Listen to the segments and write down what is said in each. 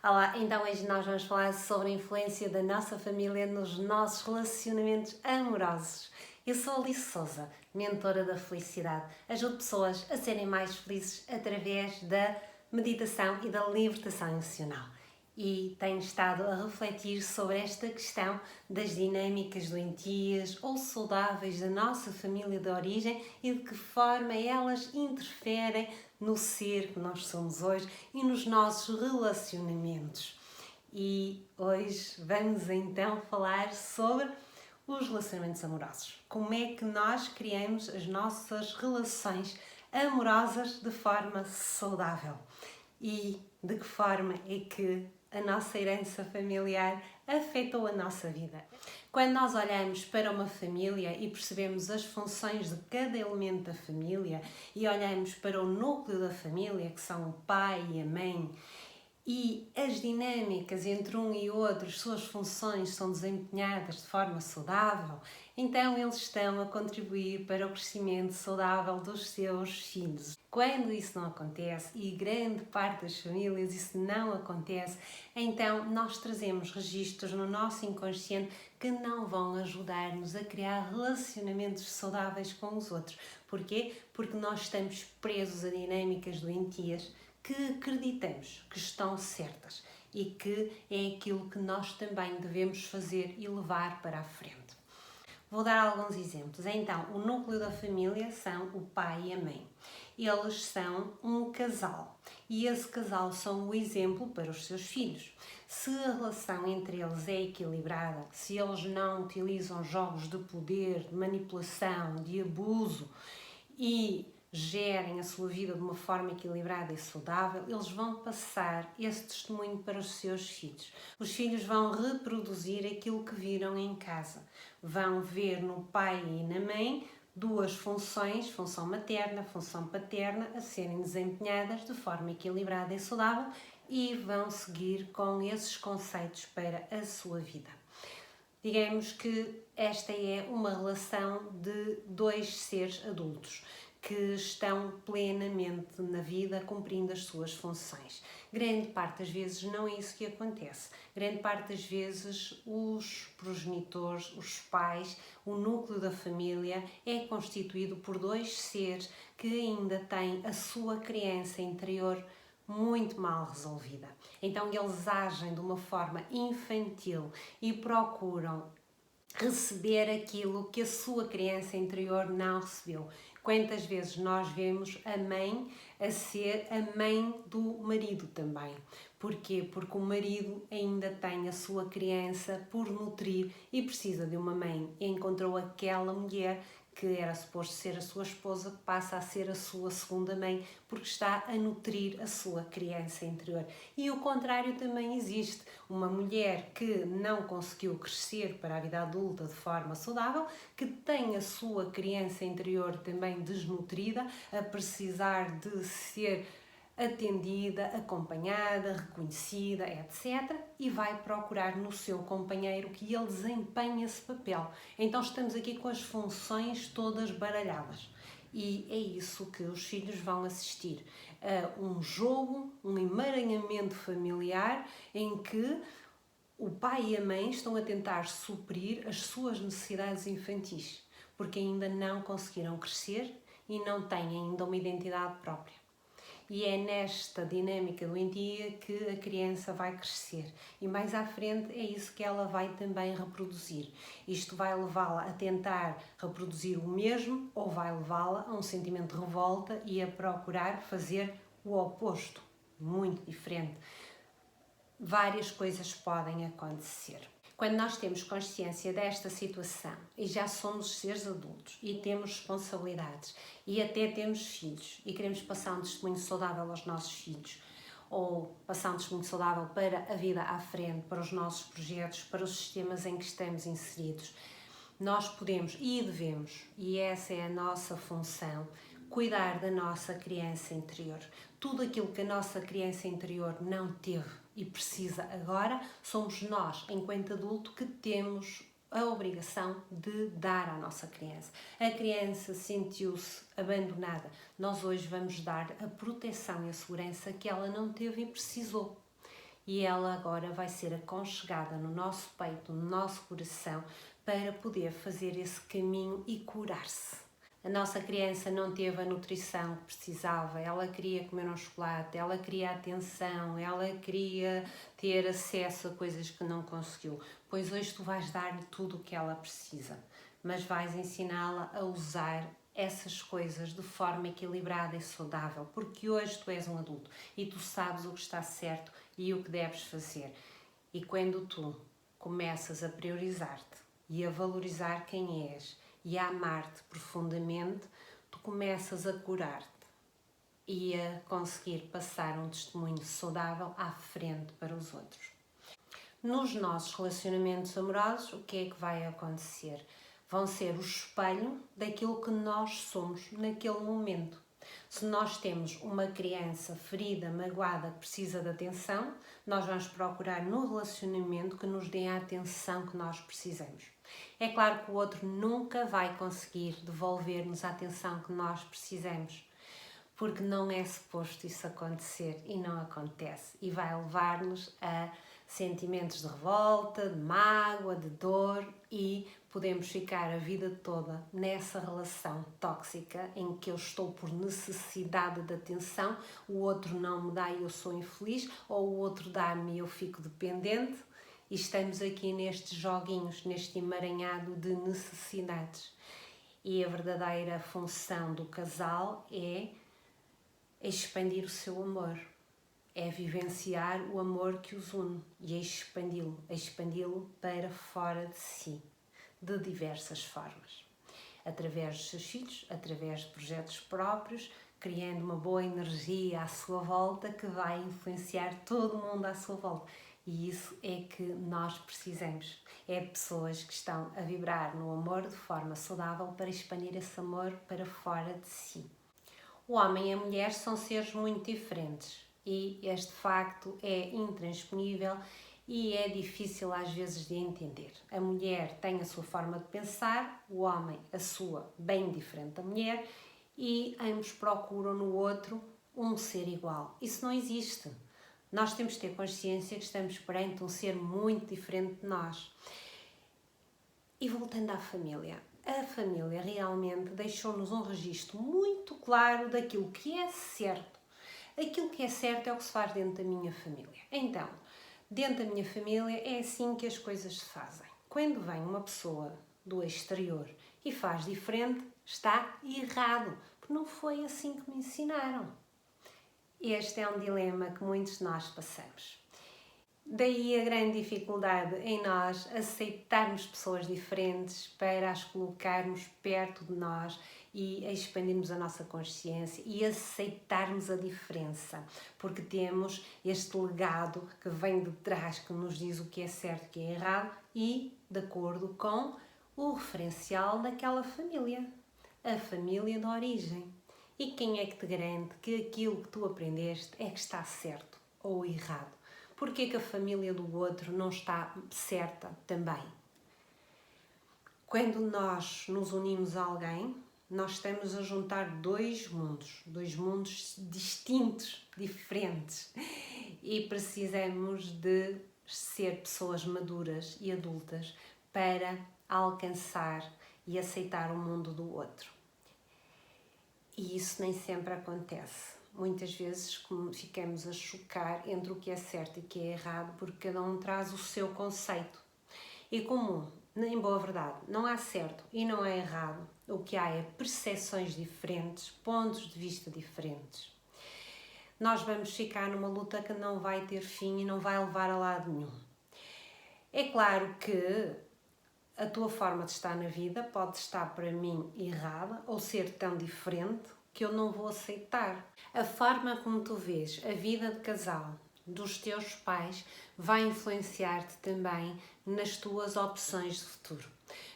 Olá, então hoje nós vamos falar sobre a influência da nossa família nos nossos relacionamentos amorosos. Eu sou a Alice Souza, mentora da felicidade. Ajudo pessoas a serem mais felizes através da meditação e da libertação emocional. E tenho estado a refletir sobre esta questão das dinâmicas doentias ou saudáveis da nossa família de origem e de que forma elas interferem no ser que nós somos hoje e nos nossos relacionamentos. E hoje vamos então falar sobre os relacionamentos amorosos. Como é que nós criamos as nossas relações amorosas de forma saudável e de que forma é que a nossa herança familiar afetou a nossa vida. Quando nós olhamos para uma família e percebemos as funções de cada elemento da família e olhamos para o núcleo da família, que são o pai e a mãe, e as dinâmicas entre um e outro, as suas funções são desempenhadas de forma saudável, então eles estão a contribuir para o crescimento saudável dos seus filhos. Quando isso não acontece, e grande parte das famílias isso não acontece, então nós trazemos registros no nosso inconsciente que não vão ajudar-nos a criar relacionamentos saudáveis com os outros. Porquê? Porque nós estamos presos a dinâmicas doentias que acreditamos que estão certas e que é aquilo que nós também devemos fazer e levar para a frente. Vou dar alguns exemplos. Então, o núcleo da família são o pai e a mãe. Eles são um casal e esse casal são o exemplo para os seus filhos. Se a relação entre eles é equilibrada, se eles não utilizam jogos de poder, de manipulação, de abuso e gerem a sua vida de uma forma equilibrada e saudável, eles vão passar esse testemunho para os seus filhos. Os filhos vão reproduzir aquilo que viram em casa. Vão ver no pai e na mãe duas funções, função materna, função paterna, a serem desempenhadas de forma equilibrada e saudável e vão seguir com esses conceitos para a sua vida. Digamos que esta é uma relação de dois seres adultos que estão plenamente na vida cumprindo as suas funções. Grande parte das vezes não é isso que acontece. Grande parte das vezes os progenitores, os pais, o núcleo da família é constituído por dois seres que ainda têm a sua criança interior muito mal resolvida. Então eles agem de uma forma infantil e procuram receber aquilo que a sua criança interior não recebeu. Quantas vezes nós vemos a mãe a ser a mãe do marido também? Porquê? Porque o marido ainda tem a sua criança por nutrir e precisa de uma mãe. Encontrou aquela mulher que era suposto ser a sua esposa, que passa a ser a sua segunda mãe, porque está a nutrir a sua criança interior. E o contrário também existe. Uma mulher que não conseguiu crescer para a vida adulta de forma saudável, que tem a sua criança interior também desnutrida, a precisar de ser atendida, acompanhada, reconhecida, etc. E vai procurar no seu companheiro que ele desempenhe esse papel. Então estamos aqui com as funções todas baralhadas. E é isso que os filhos vão assistir a um jogo, um emaranhamento familiar em que o pai e a mãe estão a tentar suprir as suas necessidades infantis, porque ainda não conseguiram crescer e não têm ainda uma identidade própria. E é nesta dinâmica doentia que a criança vai crescer. E mais à frente é isso que ela vai também reproduzir. Isto vai levá-la a tentar reproduzir o mesmo ou vai levá-la a um sentimento de revolta e a procurar fazer o oposto, muito diferente. Várias coisas podem acontecer. Quando nós temos consciência desta situação e já somos seres adultos e temos responsabilidades e até temos filhos e queremos passar um testemunho saudável aos nossos filhos ou passar um testemunho saudável para a vida à frente, para os nossos projetos, para os sistemas em que estamos inseridos, nós podemos e devemos, e essa é a nossa função, cuidar da nossa criança interior. Tudo aquilo que a nossa criança interior não teve e precisa agora, somos nós, enquanto adulto, que temos a obrigação de dar à nossa criança. A criança sentiu-se abandonada. Nós hoje vamos dar a proteção e a segurança que ela não teve e precisou. e ela agora vai ser aconchegada no nosso peito, no nosso coração, para poder fazer esse caminho e curar-se. A nossa criança não teve a nutrição que precisava, ela queria comer um chocolate, ela queria atenção, ela queria ter acesso a coisas que não conseguiu. Pois hoje tu vais dar-lhe tudo o que ela precisa, mas vais ensiná-la a usar essas coisas de forma equilibrada e saudável, porque hoje tu és um adulto e tu sabes o que está certo e o que deves fazer. E quando tu começas a priorizar-te e a valorizar quem és e a amar-te profundamente, tu começas a curar-te e a conseguir passar um testemunho saudável à frente para os outros. Nos nossos relacionamentos amorosos, o que é que vai acontecer? Vão ser o espelho daquilo que nós somos naquele momento. Se nós temos uma criança ferida, magoada, que precisa de atenção, nós vamos procurar no relacionamento que nos dê a atenção que nós precisamos. É claro que o outro nunca vai conseguir devolver-nos a atenção que nós precisamos, porque não é suposto isso acontecer e não acontece, e vai levar-nos a sentimentos de revolta, de mágoa, de dor, e podemos ficar a vida toda nessa relação tóxica em que eu estou por necessidade de atenção, o outro não me dá e eu sou infeliz, ou o outro dá-me e eu fico dependente, e estamos aqui nestes joguinhos, neste emaranhado de necessidades. E a verdadeira função do casal é expandir o seu amor, é vivenciar o amor que os une e expandi-lo para fora de si, de diversas formas. Através dos seus filhos, através de projetos próprios, criando uma boa energia à sua volta que vai influenciar todo mundo à sua volta. E isso é que nós precisamos. É pessoas que estão a vibrar no amor de forma saudável para expandir esse amor para fora de si. O homem e a mulher são seres muito diferentes e este facto é intransponível e é difícil às vezes de entender. A mulher tem a sua forma de pensar, o homem a sua, bem diferente da mulher, e ambos procuram no outro um ser igual. Isso não existe. Nós temos de ter consciência que estamos perante um ser muito diferente de nós. E voltando à família, a família realmente deixou-nos um registro muito claro daquilo que é certo. Aquilo que é certo é o que se faz dentro da minha família. Então, dentro da minha família é assim que as coisas se fazem. Quando vem uma pessoa do exterior e faz diferente, está errado, porque não foi assim que me ensinaram. Este é um dilema que muitos de nós passamos. Daí a grande dificuldade em nós aceitarmos pessoas diferentes para as colocarmos perto de nós e expandirmos a nossa consciência e aceitarmos a diferença, porque temos este legado que vem de trás, que nos diz o que é certo e o que é errado e de acordo com o referencial daquela família, a família de origem. E quem é que te garante que aquilo que tu aprendeste é que está certo ou errado? Porquê que a família do outro não está certa também? Quando nós nos unimos a alguém, nós estamos a juntar dois mundos distintos, diferentes, e precisamos de ser pessoas maduras e adultas para alcançar e aceitar o mundo do outro. E isso nem sempre acontece. Muitas vezes ficamos a chocar entre o que é certo e o que é errado, porque cada um traz o seu conceito. E como, em boa verdade, não há certo e não há errado, o que há é percepções diferentes, pontos de vista diferentes. Nós vamos ficar numa luta que não vai ter fim e não vai levar a lado nenhum. É claro que a tua forma de estar na vida pode estar para mim errada ou ser tão diferente que eu não vou aceitar. A forma como tu vês a vida de casal dos teus pais vai influenciar-te também nas tuas opções de futuro.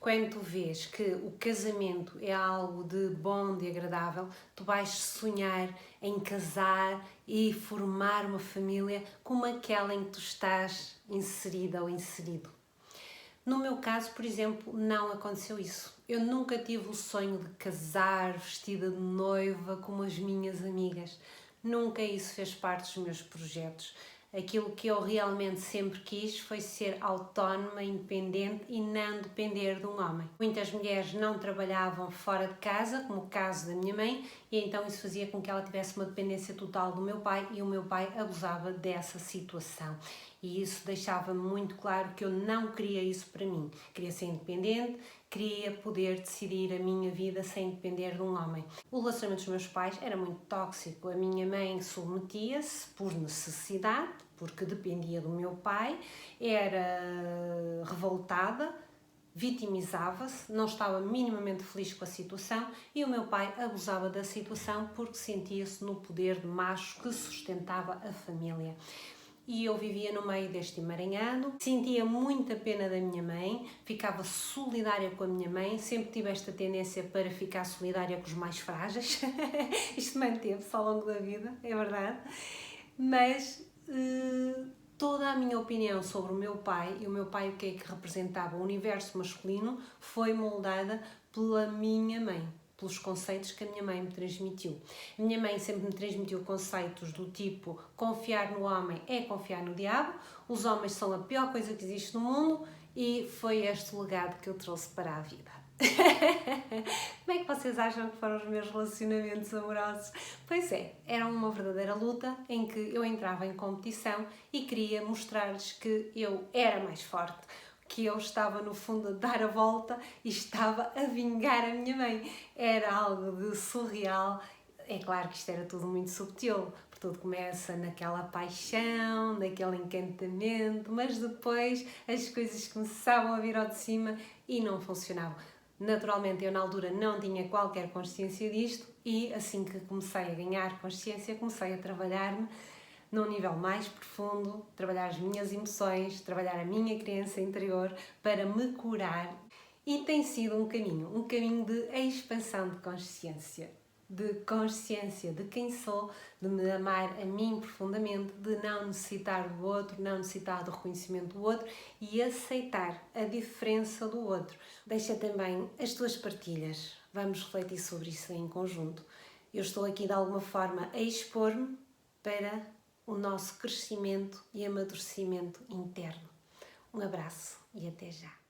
Quando tu vês que o casamento é algo de bom, de agradável, tu vais sonhar em casar e formar uma família como aquela em que tu estás inserida ou inserido. No meu caso, por exemplo, não aconteceu isso. Eu nunca tive o sonho de casar vestida de noiva como as minhas amigas. Nunca isso fez parte dos meus projetos. Aquilo que eu realmente sempre quis foi ser autónoma, independente e não depender de um homem. Muitas mulheres não trabalhavam fora de casa, como o caso da minha mãe, e então isso fazia com que ela tivesse uma dependência total do meu pai e o meu pai abusava dessa situação. E isso deixava muito claro que eu não queria isso para mim. Queria ser independente, queria poder decidir a minha vida sem depender de um homem. O relacionamento dos meus pais era muito tóxico. A minha mãe submetia-se por necessidade, porque dependia do meu pai, era revoltada, vitimizava-se, não estava minimamente feliz com a situação e o meu pai abusava da situação porque sentia-se no poder de macho que sustentava a família. E eu vivia no meio deste emaranhado, sentia muita pena da minha mãe, ficava solidária com a minha mãe, sempre tive esta tendência para ficar solidária com os mais frágeis. Isto manteve-se ao longo da vida, é verdade. Mas toda a minha opinião sobre o meu pai e o meu pai o que é que representava o universo masculino foi moldada pela minha mãe, pelos conceitos que a minha mãe me transmitiu. A minha mãe sempre me transmitiu conceitos do tipo confiar no homem é confiar no diabo, os homens são a pior coisa que existe no mundo e foi este legado que eu trouxe para a vida. Como é que vocês acham que foram os meus relacionamentos amorosos? Pois é, era uma verdadeira luta em que eu entrava em competição e queria mostrar-lhes que eu era mais forte, que eu estava no fundo a dar a volta e estava a vingar a minha mãe. Era algo de surreal. É claro que isto era tudo muito subtil, porque tudo começa naquela paixão, naquele encantamento, mas depois as coisas começavam a vir ao de cima e não funcionavam. Naturalmente eu na altura não tinha qualquer consciência disto e assim que comecei a ganhar consciência, comecei a trabalhar-me num nível mais profundo, trabalhar as minhas emoções, trabalhar a minha criança interior para me curar. E tem sido um caminho de expansão de consciência de quem sou, de me amar a mim profundamente, de não necessitar do outro, não necessitar do reconhecimento do outro e aceitar a diferença do outro. Deixa também as tuas partilhas, vamos refletir sobre isso em conjunto. Eu estou aqui de alguma forma a expor-me para o nosso crescimento e amadurecimento interno. Um abraço e até já!